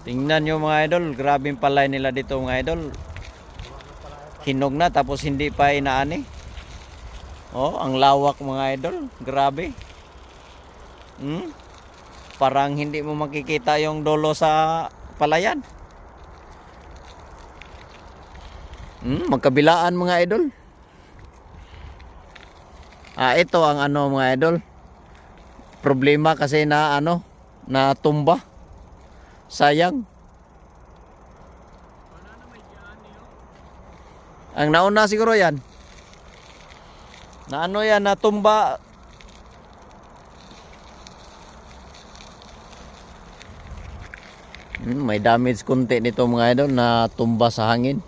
Tingnan nyo mga idol, grabe yung palay nila dito mga idol. Hinog na tapos hindi pa inaani. Oh, ang lawak mga idol, grabe. Parang hindi mo makikita yung dulo sa palayan. Magkabilaan mga idol. Ito ang ano mga idol. Problema kasi na ano, na tumba. Sayang. Ang nauna siguro yan. Na ano yan, natumba. May damage konti nito mga idol na tumba sa hangin.